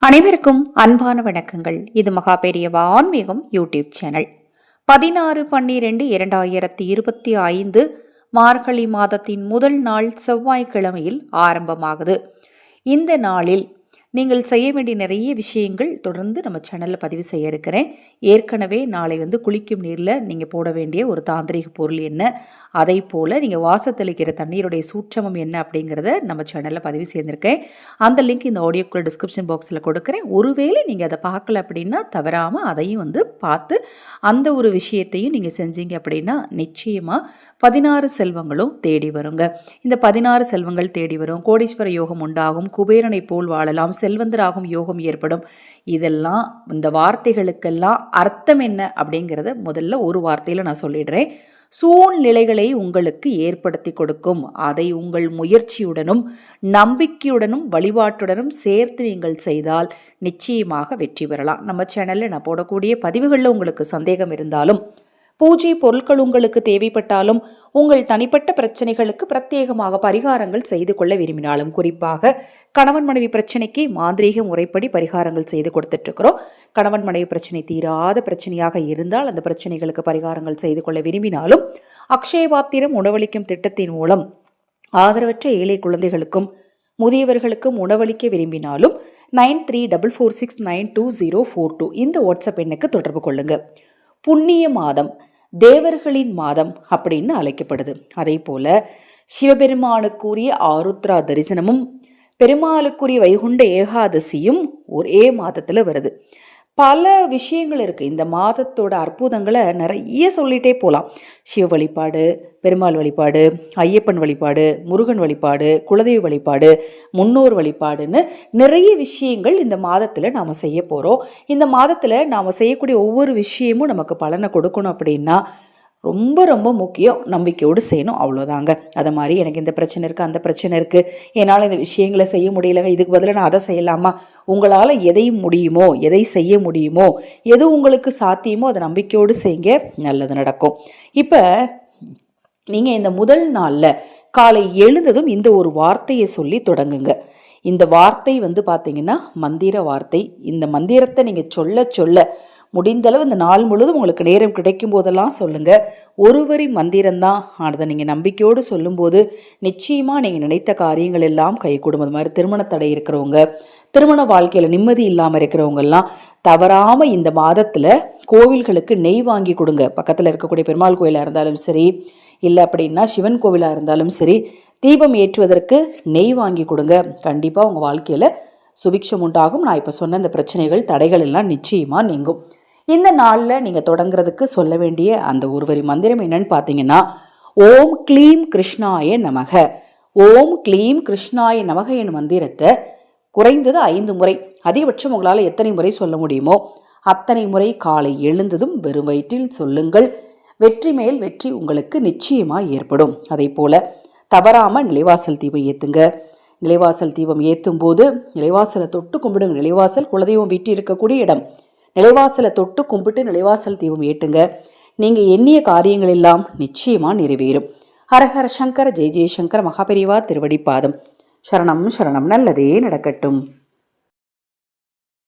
அனைவருக்கும் அன்பான வணக்கங்கள். இது மகாபெரியவா ஆன்மீகம் யூடியூப் சேனல். 16/12/2025 மார்கழி மாதத்தின் முதல் நாள் செவ்வாய்க்கிழமையில் ஆரம்பமாகுது. இந்த நாளில் நீங்கள் செய்ய வேண்டிய நிறைய விஷயங்கள் தொடர்ந்து நம்ம சேனலில் பதிவு செய்ய இருக்கிறேன். ஏற்கனவே நாளை குளிக்கும் நீரில் நீங்கள் போட வேண்டிய ஒரு தாந்திரிக பொருள் என்ன, அதை போல் நீங்கள் வாசத்தளிக்கிற தண்ணீருடைய சூட்சமம் என்ன அப்படிங்கிறத நம்ம சேனலில் பதிவு செய்திருக்கேன். அந்த லிங்க் இந்த ஆடியோக்குள்ள டிஸ்கிரிப்ஷன் பாக்ஸில் கொடுக்குறேன். ஒருவேளை நீங்கள் அதை பார்க்கல அப்படின்னா தவறாமல் அதையும் பார்த்து அந்த ஒரு விஷயத்தையும் நீங்கள் செஞ்சீங்க அப்படின்னா நிச்சயமாக 16 செல்வங்களும் தேடி வருங்க. இந்த 16 செல்வங்கள் தேடி வரும். கோடீஸ்வர யோகம் உண்டாகும். குபேரனை போல் வாழலாம். செல்வந்தராகும் யோகம் ஏற்படும். இதெல்லாம் இந்த வார்த்தைகளுக்கெல்லாம் அர்த்தம் என்ன அப்படிங்கிறத முதல்ல ஒரு வார்த்தையில் நான் சொல்லிடுறேன். சூழ்நிலைகளை உங்களுக்கு ஏற்படுத்தி கொடுக்கும். அதை உங்கள் முயற்சியுடனும் நம்பிக்கையுடனும் வழிபாட்டுடனும் சேர்த்து நீங்கள் செய்தால் நிச்சயமாக வெற்றி பெறலாம். நம்ம சேனலில் நான் போடக்கூடிய பதிவுகளில் உங்களுக்கு சந்தேகம் இருந்தாலும், பூஜை பொருட்கள் உங்களுக்கு தேவைப்பட்டாலும், உங்கள் தனிப்பட்ட பிரச்சனைகளுக்கு பிரத்யேகமாக பரிகாரங்கள் செய்து கொள்ள விரும்பினாலும், குறிப்பாக கணவன் மனைவி பிரச்சனைக்கு மாந்திரீக முறைப்படி பரிகாரங்கள் செய்து கொடுத்துட்ருக்கிறோம். கணவன் மனைவி பிரச்சனை தீராத பிரச்சனையாக இருந்தால் அந்த பிரச்சனைகளுக்கு பரிகாரங்கள் செய்து கொள்ள விரும்பினாலும், அக்ஷயபாத்திரம் உணவளிக்கும் திட்டத்தின் மூலம் ஆதரவற்ற ஏழை குழந்தைகளுக்கும் முதியவர்களுக்கும் உணவளிக்க விரும்பினாலும் 9344692042 இந்த வாட்ஸ்அப் எண்ணுக்கு தொடர்பு கொள்ளுங்க. புண்ணிய மாதம், தேவர்களின் மாதம் அப்படின்னு அழைக்கப்படுது. அதே போல சிவபெருமானுக்குரிய ஆருத்ரா தரிசனமும் பெருமாளுக்குரிய வைகுண்ட ஏகாதசியும் ஒரே மாதத்தில் வருது. பல விஷயங்கள் இருக்குது. இந்த மாதத்தோட அற்புதங்களை நிறைய சொல்லிகிட்டே போகலாம். சிவ வழிபாடு, பெருமாள் வழிபாடு, ஐயப்பன் வழிபாடு, முருகன் வழிபாடு, குலதெய்வ வழிபாடு, முன்னோர் வழிபாடுன்னு நிறைய விஷயங்கள் இந்த மாதத்தில் நாம் செய்ய போகிறோம். இந்த மாதத்தில் நாம் செய்யக்கூடிய ஒவ்வொரு விஷயமும் நமக்கு பலனை கொடுக்கணும் அப்படின்னா ரொம்ப ரொம்ப முக்கியம். நம்பிக்கையோடு செய்யணும், அவ்வளோதாங்க. அதை மாதிரி எனக்கு இந்த பிரச்சனை இருக்குது, அந்த பிரச்சனை இருக்குது, என்னால் இந்த விஷயங்களை செய்ய முடியலைங்க, இதுக்கு பதிலாக நான் அதை செய்யலாமா? உங்களால் எதை முடியுமோ, எதை செய்ய முடியுமோ, எது உங்களுக்கு சாத்தியமோ அதை நம்பிக்கையோடு செய்யுங்க, நல்லது நடக்கும். இப்போ நீங்கள் இந்த முதல் நாளில் காலை எழுந்ததும் இந்த ஒரு வார்த்தையை சொல்லி தொடங்குங்க. இந்த வார்த்தை பார்த்தீங்கன்னா மந்திர வார்த்தை. இந்த மந்திரத்தை நீங்கள் சொல்ல சொல்ல முடிந்தளவு இந்த நாள் முழுவதும் உங்களுக்கு நேரம் கிடைக்கும் போதெல்லாம் சொல்லுங்கள். ஒரு வரி மந்திரம்தான், அதை நீங்கள் நம்பிக்கையோடு சொல்லும்போது நிச்சயமாக நீங்கள் நினைத்த காரியங்கள் எல்லாம் கைகூடும். அது மாதிரி திருமண தடை இருக்கிறவங்க, திருமண வாழ்க்கையில் நிம்மதி இல்லாமல் இருக்கிறவங்கெல்லாம் தவறாமல் இந்த மாதத்தில் கோவில்களுக்கு நெய் வாங்கி கொடுங்க. பக்கத்தில் இருக்கக்கூடிய பெருமாள் கோயிலாக இருந்தாலும் சரி, இல்லை அப்படின்னா சிவன் கோவிலாக இருந்தாலும் சரி, தீபம் ஏற்றுவதற்கு நெய் வாங்கி கொடுங்க. கண்டிப்பாக உங்கள் வாழ்க்கையில் சுபிக்ஷம் உண்டாகும். நான் இப்போ சொன்ன இந்த பிரச்சனைகள், தடைகள் எல்லாம் நிச்சயமாக நீங்கும். இந்த நாளில் நீங்கள் தொடங்குறதுக்கு சொல்ல வேண்டிய அந்த ஒரு வரி மந்திரம் என்னன்னு பார்த்தீங்கன்னா, ஓம் க்ளீம் கிருஷ்ணாய நமக. ஓம் க்ளீம் கிருஷ்ணாய நமக என் மந்திரத்தை குறைந்தது 5 முறை, அதிகபட்சம் உங்களால் எத்தனை முறை சொல்ல முடியுமோ அத்தனை முறை காலை எழுந்ததும் வெறும் வயிற்றில் சொல்லுங்கள். வெற்றி மேல் வெற்றி உங்களுக்கு நிச்சயமாக ஏற்படும். அதே போல் தவறாமல் நிலைவாசல் தீபம் ஏற்றுங்க. நிலைவாசல் தீபம் ஏற்றும் போது நிலைவாசலை தொட்டு கும்பிடுங்க. நிலைவாசல் குலதெய்வம் வீட்டு இருக்கக்கூடிய இடம். நிலைவாசலை தொட்டு கும்பிட்டு நிலைவாசல் தீபம் ஏற்றுங்க. நீங்கள் எண்ணிய காரியங்கள் எல்லாம் நிச்சயமாக நிறைவேறும். ஹரஹர சங்கர, ஜெய ஜெயசங்கர, மகாபெரிவா திருவடிப்பாதம். சரணம் சரணம். நல்லதே நடக்கட்டும்.